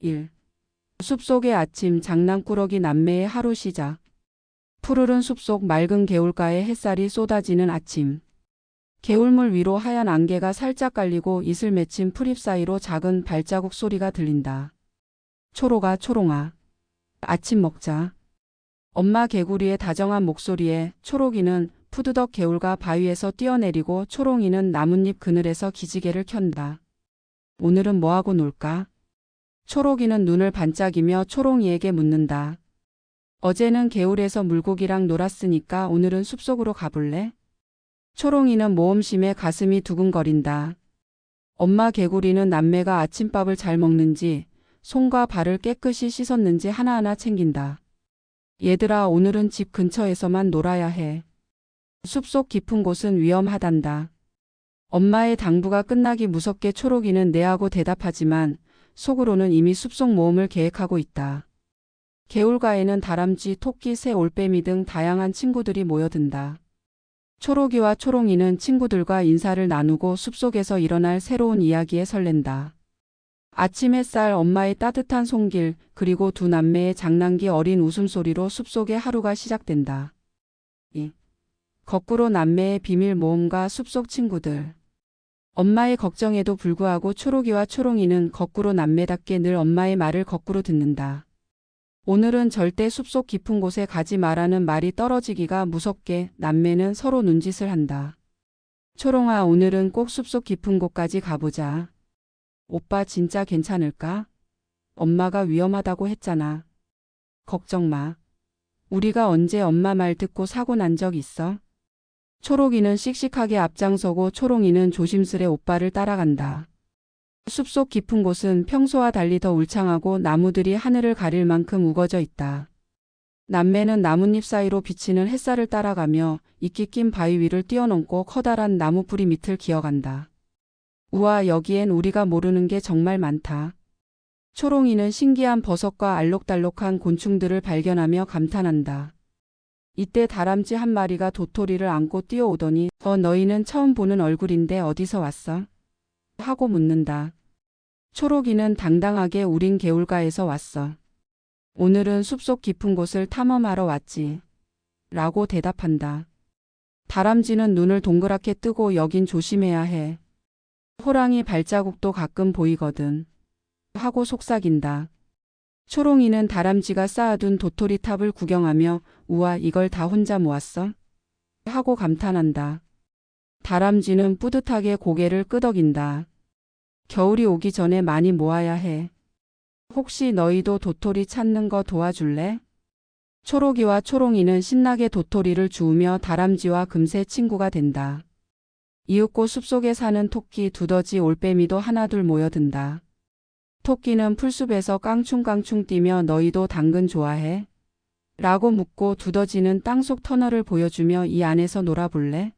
1. 숲속의 아침 장난꾸러기 남매의 하루 시작. 푸르른 숲속 맑은 개울가에 햇살이 쏟아지는 아침. 개울물 위로 하얀 안개가 살짝 깔리고 이슬 맺힌 풀잎 사이로 작은 발자국 소리가 들린다. 초록아 초롱아. 아침 먹자. 엄마 개구리의 다정한 목소리에 초록이는 푸드덕 개울가 바위에서 뛰어내리고 초롱이는 나뭇잎 그늘에서 기지개를 켠다. 오늘은 뭐하고 놀까? 초록이는 눈을 반짝이며 초롱이에게 묻는다. 어제는 개울에서 물고기랑 놀았으니까 오늘은 숲속으로 가볼래? 초롱이는 모험심에 가슴이 두근거린다. 엄마 개구리는 남매가 아침밥을 잘 먹는지 손과 발을 깨끗이 씻었는지 하나하나 챙긴다. 얘들아, 오늘은 집 근처에서만 놀아야 해. 숲속 깊은 곳은 위험하단다. 엄마의 당부가 끝나기 무섭게 초록이는 네하고 대답하지만 속으로는 이미 숲속 모험을 계획하고 있다. 개울가에는 다람쥐, 토끼, 새, 올빼미 등 다양한 친구들이 모여든다. 초록이와 초롱이는 친구들과 인사를 나누고 숲속에서 일어날 새로운 이야기에 설렌다. 아침 햇살, 엄마의 따뜻한 손길, 그리고 두 남매의 장난기 어린 웃음소리로 숲속의 하루가 시작된다. 2. 거꾸로 남매의 비밀 모험과 숲속 친구들. 엄마의 걱정에도 불구하고 초록이와 초롱이는 거꾸로 남매답게 늘 엄마의 말을 거꾸로 듣는다. 오늘은 절대 숲속 깊은 곳에 가지 마라는 말이 떨어지기가 무섭게 남매는 서로 눈짓을 한다. 초롱아, 오늘은 꼭 숲속 깊은 곳까지 가보자. 오빠 진짜 괜찮을까? 엄마가 위험하다고 했잖아. 걱정 마. 우리가 언제 엄마 말 듣고 사고 난 적 있어? 초록이는 씩씩하게 앞장서고 초롱이는 조심스레 오빠를 따라간다. 숲속 깊은 곳은 평소와 달리 더 울창하고 나무들이 하늘을 가릴 만큼 우거져 있다. 남매는 나뭇잎 사이로 비치는 햇살을 따라가며 이끼 낀 바위 위를 뛰어넘고 커다란 나무 뿌리 밑을 기어간다. 우와, 여기엔 우리가 모르는 게 정말 많다. 초롱이는 신기한 버섯과 알록달록한 곤충들을 발견하며 감탄한다. 이때 다람쥐 한 마리가 도토리를 안고 뛰어오더니 너희는 처음 보는 얼굴인데 어디서 왔어? 하고 묻는다. 초록이는 당당하게 우린 개울가에서 왔어. 오늘은 숲속 깊은 곳을 탐험하러 왔지. 라고 대답한다. 다람쥐는 눈을 동그랗게 뜨고 여긴 조심해야 해. 호랑이 발자국도 가끔 보이거든. 하고 속삭인다. 초롱이는 다람쥐가 쌓아둔 도토리 탑을 구경하며 우와, 이걸 다 혼자 모았어? 하고 감탄한다. 다람쥐는 뿌듯하게 고개를 끄덕인다. 겨울이 오기 전에 많이 모아야 해. 혹시 너희도 도토리 찾는 거 도와줄래? 초록이와 초롱이는 신나게 도토리를 주우며 다람쥐와 금세 친구가 된다. 이윽고 숲속에 사는 토끼, 두더지, 올빼미도 하나둘 모여든다. 토끼는 풀숲에서 깡충깡충 뛰며 너희도 당근 좋아해? 라고 묻고 두더지는 땅속 터널을 보여주며 이 안에서 놀아볼래?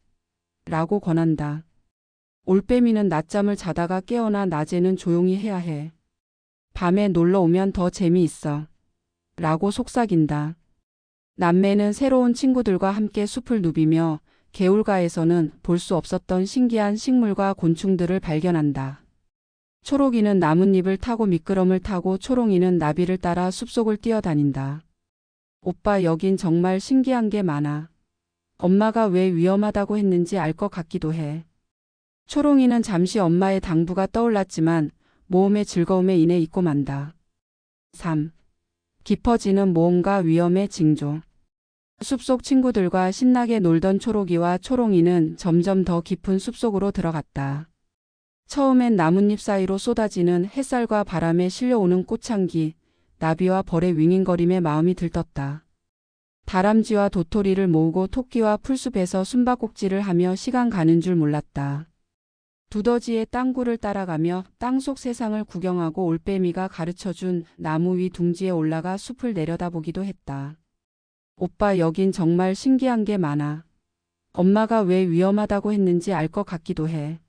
라고 권한다. 올빼미는 낮잠을 자다가 깨어나 낮에는 조용히 해야 해. 밤에 놀러 오면 더 재미있어. 라고 속삭인다. 남매는 새로운 친구들과 함께 숲을 누비며 개울가에서는 볼 수 없었던 신기한 식물과 곤충들을 발견한다. 초록이는 나뭇잎을 타고 미끄럼을 타고 초롱이는 나비를 따라 숲속을 뛰어다닌다. 오빠, 여긴 정말 신기한 게 많아. 엄마가 왜 위험하다고 했는지 알 것 같기도 해. 초롱이는 잠시 엄마의 당부가 떠올랐지만 모험의 즐거움에 인해 잊고 만다. 3. 깊어지는 모험과 위험의 징조. 숲속 친구들과 신나게 놀던 초록이와 초롱이는 점점 더 깊은 숲속으로 들어갔다. 처음엔 나뭇잎 사이로 쏟아지는 햇살과 바람에 실려오는 꽃향기, 나비와 벌의 윙윙거림에 마음이 들떴다. 다람쥐와 도토리를 모으고 토끼와 풀숲에서 숨바꼭질을 하며 시간 가는 줄 몰랐다. 두더지의 땅굴을 따라가며 땅속 세상을 구경하고 올빼미가 가르쳐준 나무 위 둥지에 올라가 숲을 내려다보기도 했다. 오빠, 여긴 정말 신기한 게 많아. 엄마가 왜 위험하다고 했는지 알 것 같기도 해.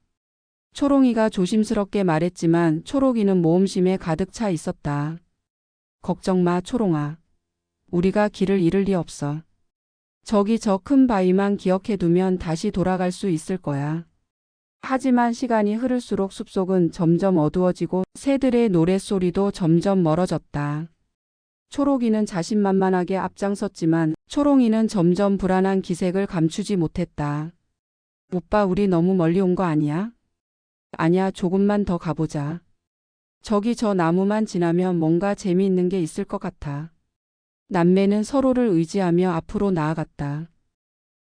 초롱이가 조심스럽게 말했지만 초록이는 모험심에 가득 차 있었다. 걱정 마, 초롱아. 우리가 길을 잃을 리 없어. 저기 저 큰 바위만 기억해두면 다시 돌아갈 수 있을 거야. 하지만 시간이 흐를수록 숲속은 점점 어두워지고 새들의 노랫소리도 점점 멀어졌다. 초록이는 자신만만하게 앞장섰지만 초롱이는 점점 불안한 기색을 감추지 못했다. 오빠, 우리 너무 멀리 온 거 아니야? 아니야, 조금만 더 가보자. 저기 저 나무만 지나면 뭔가 재미있는 게 있을 것 같아. 남매는 서로를 의지하며 앞으로 나아갔다.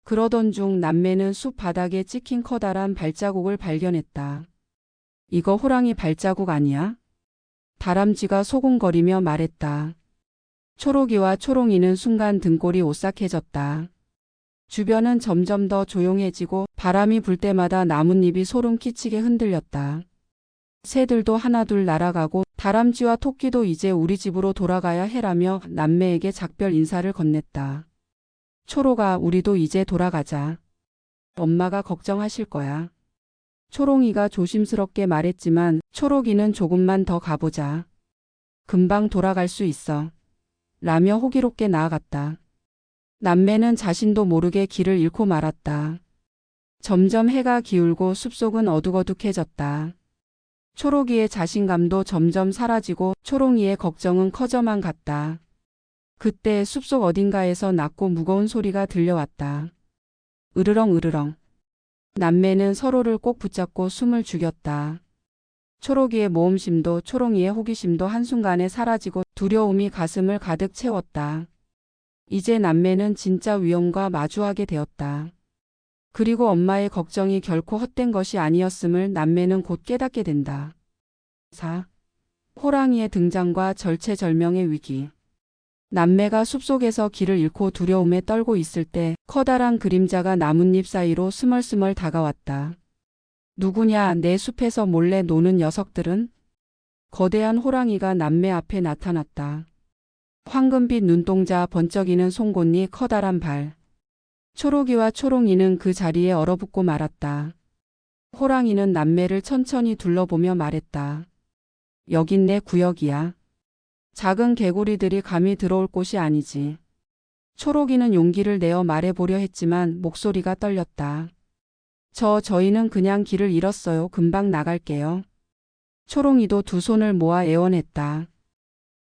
그러던 중 남매는 숲 바닥에 찍힌 커다란 발자국을 발견했다. 이거 호랑이 발자국 아니야? 다람쥐가 소곤거리며 말했다. 초록이와 초롱이는 순간 등골이 오싹해졌다. 주변은 점점 더 조용해지고 바람이 불 때마다 나뭇잎이 소름 끼치게 흔들렸다. 새들도 하나둘 날아가고 다람쥐와 토끼도 이제 우리 집으로 돌아가야 해라며 남매에게 작별 인사를 건넸다. 초록아, 우리도 이제 돌아가자. 엄마가 걱정하실 거야. 초롱이가 조심스럽게 말했지만 초록이는 조금만 더 가보자. 금방 돌아갈 수 있어. 라며 호기롭게 나아갔다. 남매는 자신도 모르게 길을 잃고 말았다. 점점 해가 기울고 숲속은 어둑어둑해졌다. 초록이의 자신감도 점점 사라지고 초롱이의 걱정은 커져만 갔다. 그때 숲속 어딘가에서 낮고 무거운 소리가 들려왔다. 으르렁 으르렁. 남매는 서로를 꼭 붙잡고 숨을 죽였다. 초록이의 모험심도 초롱이의 호기심도 한순간에 사라지고 두려움이 가슴을 가득 채웠다. 이제 남매는 진짜 위험과 마주하게 되었다. 그리고 엄마의 걱정이 결코 헛된 것이 아니었음을 남매는 곧 깨닫게 된다. 4. 호랑이의 등장과 절체절명의 위기. 남매가 숲속에서 길을 잃고 두려움에 떨고 있을 때 커다란 그림자가 나뭇잎 사이로 스멀스멀 다가왔다. 누구냐, 내 숲에서 몰래 노는 녀석들은? 거대한 호랑이가 남매 앞에 나타났다. 황금빛 눈동자, 번쩍이는 송곳니, 커다란 발. 초록이와 초롱이는 그 자리에 얼어붙고 말았다. 호랑이는 남매를 천천히 둘러보며 말했다. 여긴 내 구역이야. 작은 개구리들이 감히 들어올 곳이 아니지. 초록이는 용기를 내어 말해보려 했지만 목소리가 떨렸다. 저희는 그냥 길을 잃었어요. 금방 나갈게요. 초롱이도 두 손을 모아 애원했다.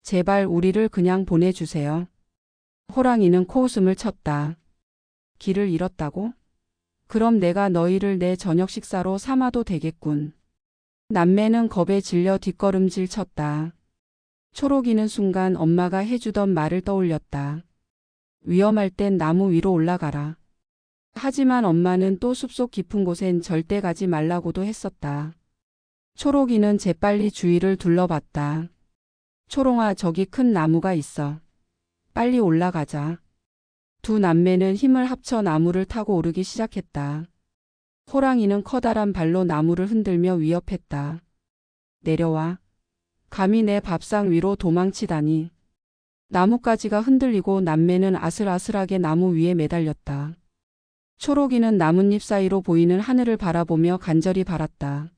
제발 우리를 그냥 보내주세요. 호랑이는 코웃음을 쳤다. 길을 잃었다고? 그럼 내가 너희를 내 저녁 식사로 삼아도 되겠군. 남매는 겁에 질려 뒷걸음질 쳤다. 초록이는 순간 엄마가 해주던 말을 떠올렸다. 위험할 땐 나무 위로 올라가라. 하지만 엄마는 또 숲속 깊은 곳엔 절대 가지 말라고도 했었다. 초록이는 재빨리 주위를 둘러봤다. 초롱아, 저기 큰 나무가 있어. 빨리 올라가자. 두 남매는 힘을 합쳐 나무를 타고 오르기 시작했다. 호랑이는 커다란 발로 나무를 흔들며 위협했다. 내려와. 감히 내 밥상 위로 도망치다니. 나뭇가지가 흔들리고 남매는 아슬아슬하게 나무 위에 매달렸다. 초록이는 나뭇잎 사이로 보이는 하늘을 바라보며 간절히 바랐다.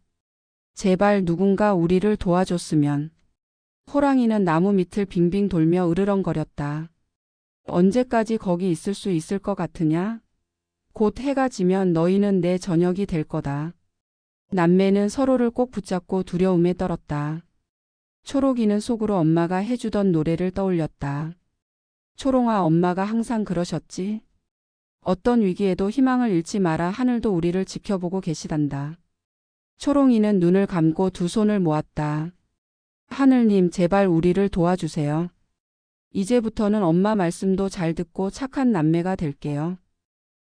제발 누군가 우리를 도와줬으면. 호랑이는 나무 밑을 빙빙 돌며 으르렁거렸다. 언제까지 거기 있을 수 있을 것 같으냐? 곧 해가 지면 너희는 내 저녁이 될 거다. 남매는 서로를 꼭 붙잡고 두려움에 떨었다. 초록이는 속으로 엄마가 해주던 노래를 떠올렸다. 초롱아, 엄마가 항상 그러셨지? 어떤 위기에도 희망을 잃지 마라. 하늘도 우리를 지켜보고 계시단다. 초롱이는 눈을 감고 두 손을 모았다. 하늘님, 제발 우리를 도와주세요. 이제부터는 엄마 말씀도 잘 듣고 착한 남매가 될게요.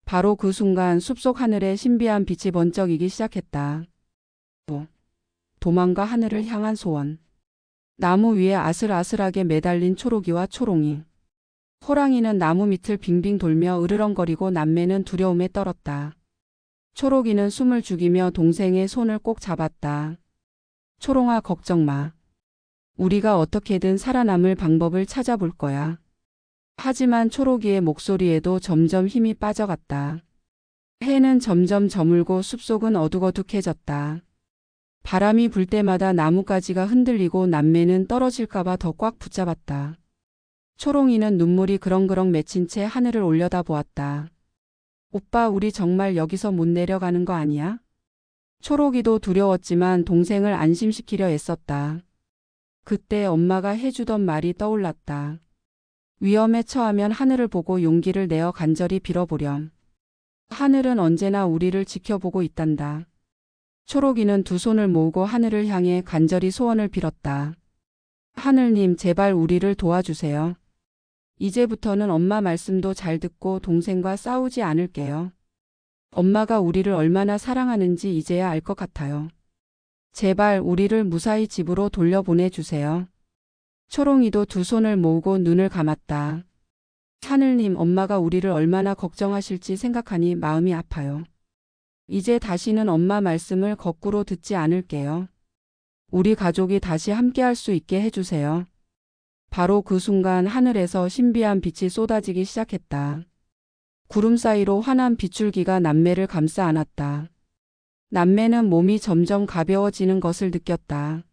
바로 그 순간 숲속 하늘에 신비한 빛이 번쩍이기 시작했다. 도망가 하늘을 향한 소원. 나무 위에 아슬아슬하게 매달린 초록이와 초롱이. 호랑이는 나무 밑을 빙빙 돌며 으르렁거리고 남매는 두려움에 떨었다. 초록이는 숨을 죽이며 동생의 손을 꼭 잡았다. 초롱아, 걱정 마. 우리가 어떻게든 살아남을 방법을 찾아볼 거야. 하지만 초록이의 목소리에도 점점 힘이 빠져갔다. 해는 점점 저물고 숲속은 어둑어둑해졌다. 바람이 불 때마다 나뭇가지가 흔들리고 남매는 떨어질까봐 더 꽉 붙잡았다. 초롱이는 눈물이 그렁그렁 맺힌 채 하늘을 올려다보았다. 오빠, 우리 정말 여기서 못 내려가는 거 아니야? 초록이도 두려웠지만 동생을 안심시키려 애썼다. 그때 엄마가 해주던 말이 떠올랐다. 위험에 처하면 하늘을 보고 용기를 내어 간절히 빌어보렴. 하늘은 언제나 우리를 지켜보고 있단다. 초록이는 두 손을 모으고 하늘을 향해 간절히 소원을 빌었다. 하늘님, 제발 우리를 도와주세요. 이제부터는 엄마 말씀도 잘 듣고 동생과 싸우지 않을게요. 엄마가 우리를 얼마나 사랑하는지 이제야 알 것 같아요. 제발 우리를 무사히 집으로 돌려보내주세요. 초롱이도 두 손을 모으고 눈을 감았다. 하늘님, 엄마가 우리를 얼마나 걱정하실지 생각하니 마음이 아파요. 이제 다시는 엄마 말씀을 거꾸로 듣지 않을게요. 우리 가족이 다시 함께할 수 있게 해주세요. 바로 그 순간 하늘에서 신비한 빛이 쏟아지기 시작했다. 구름 사이로 환한 비출기가 남매를 감싸 안았다. 남매는 몸이 점점 가벼워지는 것을 느꼈다.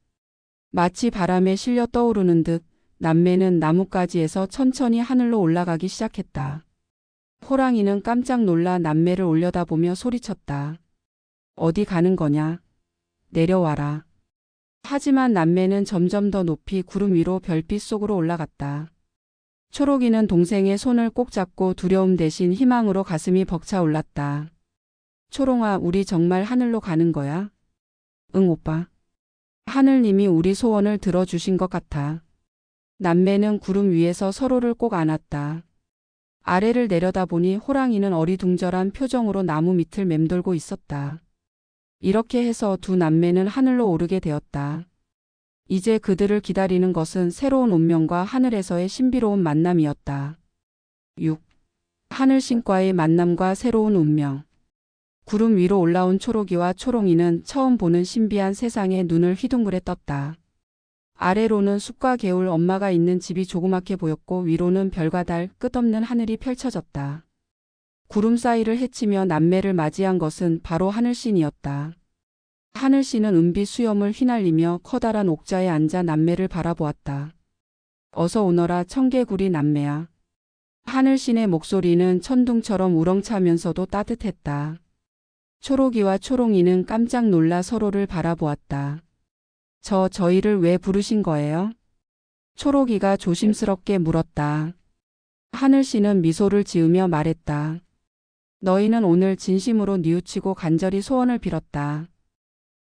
마치 바람에 실려 떠오르는 듯 남매는 나뭇가지에서 천천히 하늘로 올라가기 시작했다. 호랑이는 깜짝 놀라 남매를 올려다보며 소리쳤다. 어디 가는 거냐? 내려와라. 하지만 남매는 점점 더 높이 구름 위로 별빛 속으로 올라갔다. 초록이는 동생의 손을 꼭 잡고 두려움 대신 희망으로 가슴이 벅차올랐다. 초롱아, 우리 정말 하늘로 가는 거야? 응, 오빠. 하늘님이 우리 소원을 들어주신 것 같아. 남매는 구름 위에서 서로를 꼭 안았다. 아래를 내려다보니 호랑이는 어리둥절한 표정으로 나무 밑을 맴돌고 있었다. 이렇게 해서 두 남매는 하늘로 오르게 되었다. 이제 그들을 기다리는 것은 새로운 운명과 하늘에서의 신비로운 만남이었다. 6. 하늘신과의 만남과 새로운 운명. 구름 위로 올라온 초록이와 초롱이는 처음 보는 신비한 세상에 눈을 휘둥그레 떴다. 아래로는 숲과 개울, 엄마가 있는 집이 조그맣게 보였고 위로는 별과 달, 끝없는 하늘이 펼쳐졌다. 구름 사이를 헤치며 남매를 맞이한 것은 바로 하늘신이었다. 하늘신은 은빛 수염을 휘날리며 커다란 옥자에 앉아 남매를 바라보았다. 어서 오너라 청개구리 남매야. 하늘신의 목소리는 천둥처럼 우렁차면서도 따뜻했다. 초록이와 초롱이는 깜짝 놀라 서로를 바라보았다. 저희를 왜 부르신 거예요? 초록이가 조심스럽게 물었다. 하늘신은 미소를 지으며 말했다. 너희는 오늘 진심으로 뉘우치고 간절히 소원을 빌었다.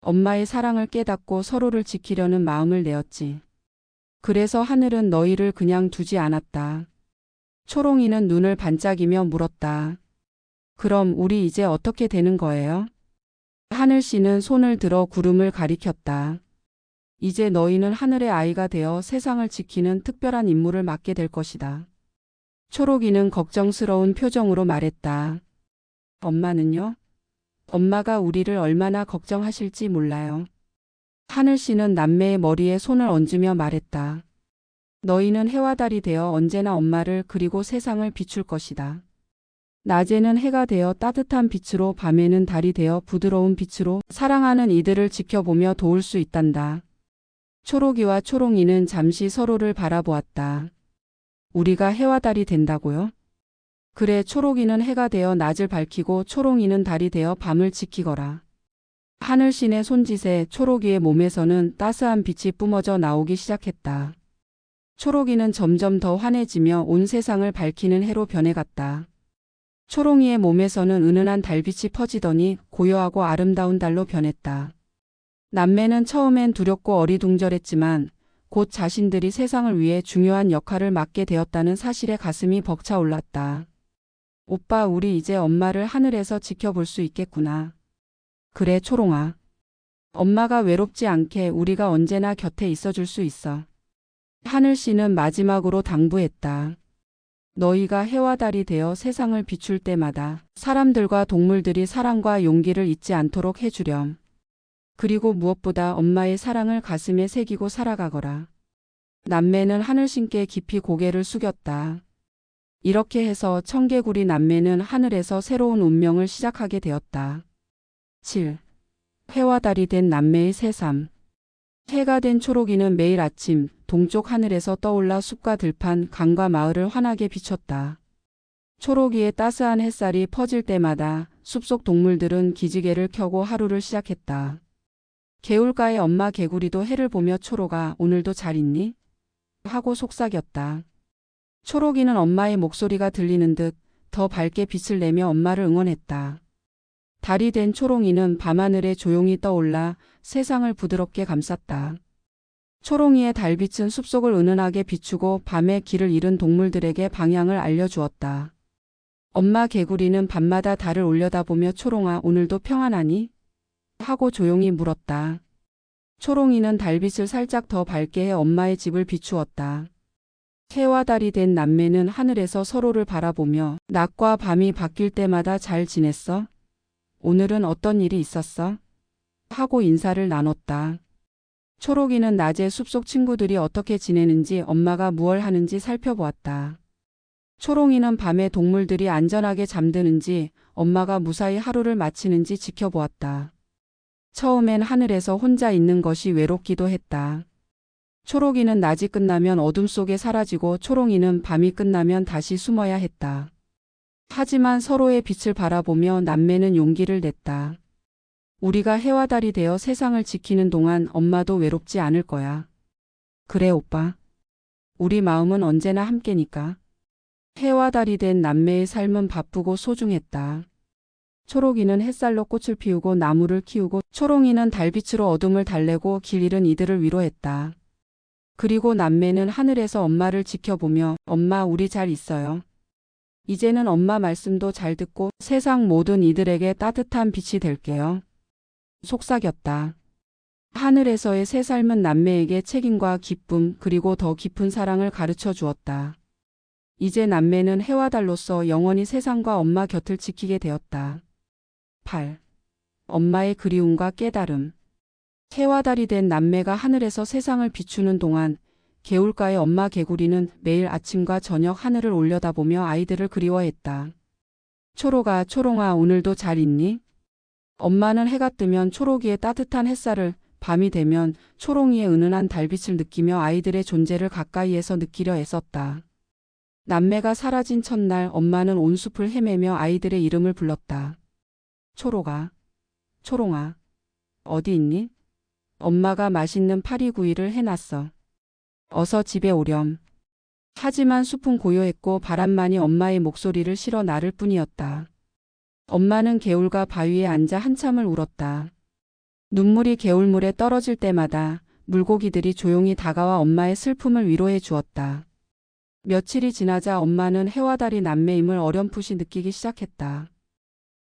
엄마의 사랑을 깨닫고 서로를 지키려는 마음을 내었지. 그래서 하늘은 너희를 그냥 두지 않았다. 초롱이는 눈을 반짝이며 물었다. 그럼 우리 이제 어떻게 되는 거예요? 하늘씨는 손을 들어 구름을 가리켰다. 이제 너희는 하늘의 아이가 되어 세상을 지키는 특별한 임무를 맡게 될 것이다. 초록이는 걱정스러운 표정으로 말했다. 엄마는요? 엄마가 우리를 얼마나 걱정하실지 몰라요. 하늘씨는 남매의 머리에 손을 얹으며 말했다. 너희는 해와 달이 되어 언제나 엄마를 그리고 세상을 비출 것이다. 낮에는 해가 되어 따뜻한 빛으로, 밤에는 달이 되어 부드러운 빛으로 사랑하는 이들을 지켜보며 도울 수 있단다. 초록이와 초롱이는 잠시 서로를 바라보았다. 우리가 해와 달이 된다고요? 그래, 초록이는 해가 되어 낮을 밝히고 초롱이는 달이 되어 밤을 지키거라. 하늘신의 손짓에 초록이의 몸에서는 따스한 빛이 뿜어져 나오기 시작했다. 초록이는 점점 더 환해지며 온 세상을 밝히는 해로 변해갔다. 초롱이의 몸에서는 은은한 달빛이 퍼지더니 고요하고 아름다운 달로 변했다. 남매는 처음엔 두렵고 어리둥절했지만 곧 자신들이 세상을 위해 중요한 역할을 맡게 되었다는 사실에 가슴이 벅차올랐다. 오빠, 우리 이제 엄마를 하늘에서 지켜볼 수 있겠구나. 그래, 초롱아. 엄마가 외롭지 않게 우리가 언제나 곁에 있어줄 수 있어. 하늘씨는 마지막으로 당부했다. 너희가 해와 달이 되어 세상을 비출 때마다 사람들과 동물들이 사랑과 용기를 잊지 않도록 해주렴. 그리고 무엇보다 엄마의 사랑을 가슴에 새기고 살아가거라. 남매는 하늘신께 깊이 고개를 숙였다. 이렇게 해서 청개구리 남매는 하늘에서 새로운 운명을 시작하게 되었다. 7. 해와 달이 된 남매의 새삼. 해가 된 초록이는 매일 아침 동쪽 하늘에서 떠올라 숲과 들판, 강과 마을을 환하게 비췄다. 초록이의 따스한 햇살이 퍼질 때마다 숲속 동물들은 기지개를 켜고 하루를 시작했다. 개울가의 엄마 개구리도 해를 보며 초록아, 오늘도 잘 있니? 하고 속삭였다. 초록이는 엄마의 목소리가 들리는 듯 더 밝게 빛을 내며 엄마를 응원했다. 달이 된 초롱이는 밤하늘에 조용히 떠올라 세상을 부드럽게 감쌌다. 초롱이의 달빛은 숲속을 은은하게 비추고 밤에 길을 잃은 동물들에게 방향을 알려주었다. 엄마 개구리는 밤마다 달을 올려다보며 초롱아, 오늘도 평안하니? 하고 조용히 물었다. 초롱이는 달빛을 살짝 더 밝게 해 엄마의 집을 비추었다. 해와 달이 된 남매는 하늘에서 서로를 바라보며 낮과 밤이 바뀔 때마다 잘 지냈어? 오늘은 어떤 일이 있었어? 하고 인사를 나눴다. 초록이는 낮에 숲속 친구들이 어떻게 지내는지 엄마가 무얼 하는지 살펴보았다. 초롱이는 밤에 동물들이 안전하게 잠드는지 엄마가 무사히 하루를 마치는지 지켜보았다. 처음엔 하늘에서 혼자 있는 것이 외롭기도 했다. 초록이는 낮이 끝나면 어둠 속에 사라지고 초롱이는 밤이 끝나면 다시 숨어야 했다. 하지만 서로의 빛을 바라보며 남매는 용기를 냈다. 우리가 해와 달이 되어 세상을 지키는 동안 엄마도 외롭지 않을 거야. 그래 오빠. 우리 마음은 언제나 함께니까. 해와 달이 된 남매의 삶은 바쁘고 소중했다. 초록이는 햇살로 꽃을 피우고 나무를 키우고 초롱이는 달빛으로 어둠을 달래고 길 잃은 이들을 위로했다. 그리고 남매는 하늘에서 엄마를 지켜보며 엄마 우리 잘 있어요. 이제는 엄마 말씀도 잘 듣고 세상 모든 이들에게 따뜻한 빛이 될게요. 속삭였다. 하늘에서의 새 삶은 남매에게 책임과 기쁨 그리고 더 깊은 사랑을 가르쳐 주었다. 이제 남매는 해와 달로서 영원히 세상과 엄마 곁을 지키게 되었다. 8. 엄마의 그리움과 깨달음. 해와 달이 된 남매가 하늘에서 세상을 비추는 동안 개울가의 엄마 개구리는 매일 아침과 저녁 하늘을 올려다보며 아이들을 그리워했다. 초록아, 초롱아, 오늘도 잘 있니? 엄마는 해가 뜨면 초록이의 따뜻한 햇살을, 밤이 되면 초롱이의 은은한 달빛을 느끼며 아이들의 존재를 가까이에서 느끼려 애썼다. 남매가 사라진 첫날 엄마는 온 숲을 헤매며 아이들의 이름을 불렀다. 초록아, 초롱아, 어디 있니? 엄마가 맛있는 파리구이를 해놨어. 어서 집에 오렴. 하지만 숲은 고요했고 바람만이 엄마의 목소리를 실어 나를 뿐이었다. 엄마는 개울가 바위에 앉아 한참을 울었다. 눈물이 개울물에 떨어질 때마다 물고기들이 조용히 다가와 엄마의 슬픔을 위로해 주었다. 며칠이 지나자 엄마는 해와 달이 남매임을 어렴풋이 느끼기 시작했다.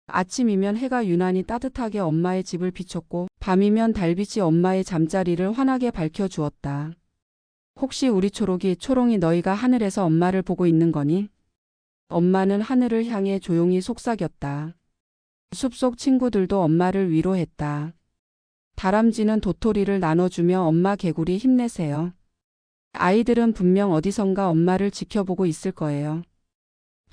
아침이면 해가 유난히 따뜻하게 엄마의 집을 비췄고 밤이면 달빛이 엄마의 잠자리를 환하게 밝혀주었다. 혹시 우리 초록이, 초롱이 너희가 하늘에서 엄마를 보고 있는 거니? 엄마는 하늘을 향해 조용히 속삭였다. 숲속 친구들도 엄마를 위로했다. 다람쥐는 도토리를 나눠주며 엄마 개구리 힘내세요. 아이들은 분명 어디선가 엄마를 지켜보고 있을 거예요.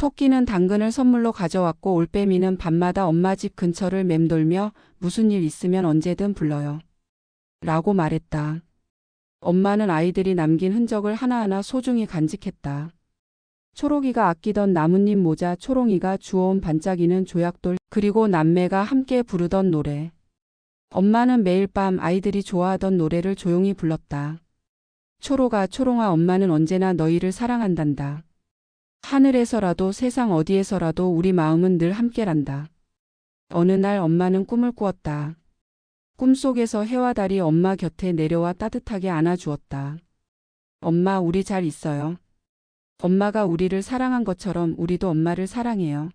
토끼는 당근을 선물로 가져왔고 올빼미는 밤마다 엄마 집 근처를 맴돌며 무슨 일 있으면 언제든 불러요. 라고 말했다. 엄마는 아이들이 남긴 흔적을 하나하나 소중히 간직했다. 초록이가 아끼던 나뭇잎 모자, 초롱이가 주워온 반짝이는 조약돌, 그리고 남매가 함께 부르던 노래. 엄마는 매일 밤 아이들이 좋아하던 노래를 조용히 불렀다. 초록아, 초롱아, 엄마는 언제나 너희를 사랑한단다. 하늘에서라도 세상 어디에서라도 우리 마음은 늘 함께란다. 어느 날 엄마는 꿈을 꾸었다. 꿈속에서 해와 달이 엄마 곁에 내려와 따뜻하게 안아주었다. 엄마, 우리 잘 있어요. 엄마가 우리를 사랑한 것처럼 우리도 엄마를 사랑해요.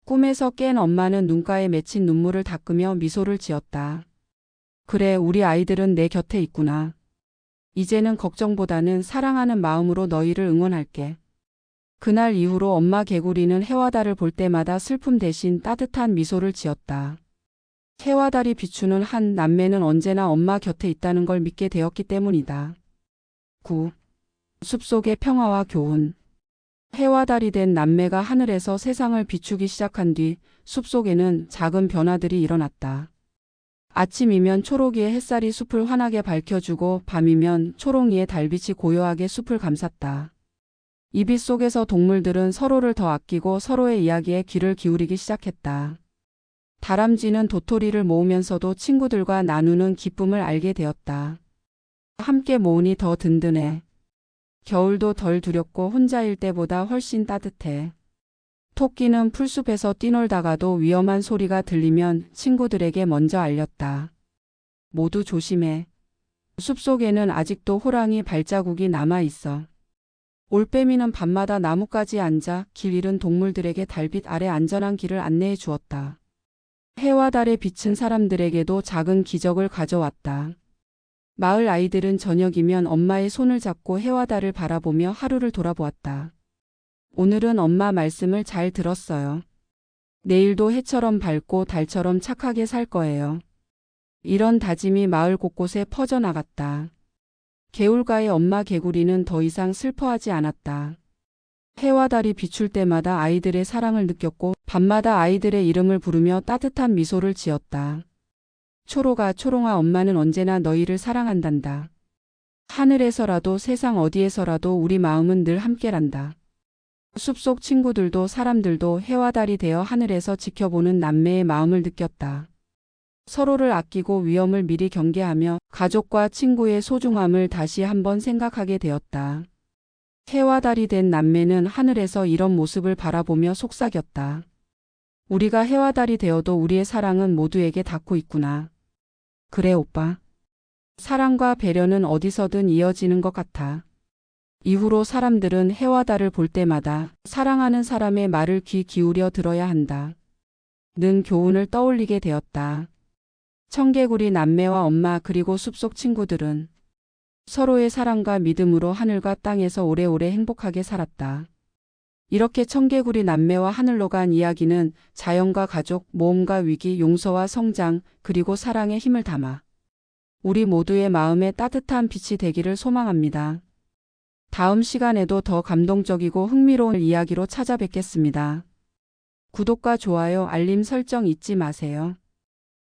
꿈에서 깬 엄마는 눈가에 맺힌 눈물을 닦으며 미소를 지었다. 그래, 우리 아이들은 내 곁에 있구나. 이제는 걱정보다는 사랑하는 마음으로 너희를 응원할게. 그날 이후로 엄마 개구리는 해와 달을 볼 때마다 슬픔 대신 따뜻한 미소를 지었다. 해와 달이 비추는 한 남매는 언제나 엄마 곁에 있다는 걸 믿게 되었기 때문이다. 9. 숲속의 평화와 교훈. 해와 달이 된 남매가 하늘에서 세상을 비추기 시작한 뒤 숲속에는 작은 변화들이 일어났다. 아침이면 초록이의 햇살이 숲을 환하게 밝혀주고 밤이면 초롱이의 달빛이 고요하게 숲을 감쌌다. 이빛 속에서 동물들은 서로를 더 아끼고 서로의 이야기에 귀를 기울이기 시작했다. 다람쥐는 도토리를 모으면서도 친구들과 나누는 기쁨을 알게 되었다. 함께 모으니 더 든든해. 겨울도 덜 두렵고 혼자일 때보다 훨씬 따뜻해. 토끼는 풀숲에서 뛰놀다가도 위험한 소리가 들리면 친구들에게 먼저 알렸다. 모두 조심해. 숲속에는 아직도 호랑이 발자국이 남아 있어. 올빼미는 밤마다 나뭇가지에 앉아 길 잃은 동물들에게 달빛 아래 안전한 길을 안내해 주었다. 해와 달에 비친 사람들에게도 작은 기적을 가져왔다. 마을 아이들은 저녁이면 엄마의 손을 잡고 해와 달을 바라보며 하루를 돌아보았다. 오늘은 엄마 말씀을 잘 들었어요. 내일도 해처럼 밝고 달처럼 착하게 살 거예요. 이런 다짐이 마을 곳곳에 퍼져나갔다. 개울가의 엄마 개구리는 더 이상 슬퍼하지 않았다. 해와 달이 비출 때마다 아이들의 사랑을 느꼈고 밤마다 아이들의 이름을 부르며 따뜻한 미소를 지었다. 초록아 초롱아 엄마는 언제나 너희를 사랑한단다. 하늘에서라도 세상 어디에서라도 우리 마음은 늘 함께란다. 숲속 친구들도 사람들도 해와 달이 되어 하늘에서 지켜보는 남매의 마음을 느꼈다. 서로를 아끼고 위험을 미리 경계하며 가족과 친구의 소중함을 다시 한번 생각하게 되었다. 해와 달이 된 남매는 하늘에서 이런 모습을 바라보며 속삭였다. 우리가 해와 달이 되어도 우리의 사랑은 모두에게 닿고 있구나. 그래 오빠. 사랑과 배려는 어디서든 이어지는 것 같아. 이후로 사람들은 해와 달을 볼 때마다 사랑하는 사람의 말을 귀 기울여 들어야 한다. 는 교훈을 떠올리게 되었다. 청개구리 남매와 엄마 그리고 숲속 친구들은 서로의 사랑과 믿음으로 하늘과 땅에서 오래오래 행복하게 살았다. 이렇게 청개구리 남매와 하늘로 간 이야기는 자연과 가족, 모험과 위기, 용서와 성장, 그리고 사랑의 힘을 담아 우리 모두의 마음에 따뜻한 빛이 되기를 소망합니다. 다음 시간에도 더 감동적이고 흥미로운 이야기로 찾아뵙겠습니다. 구독과 좋아요, 알림 설정 잊지 마세요.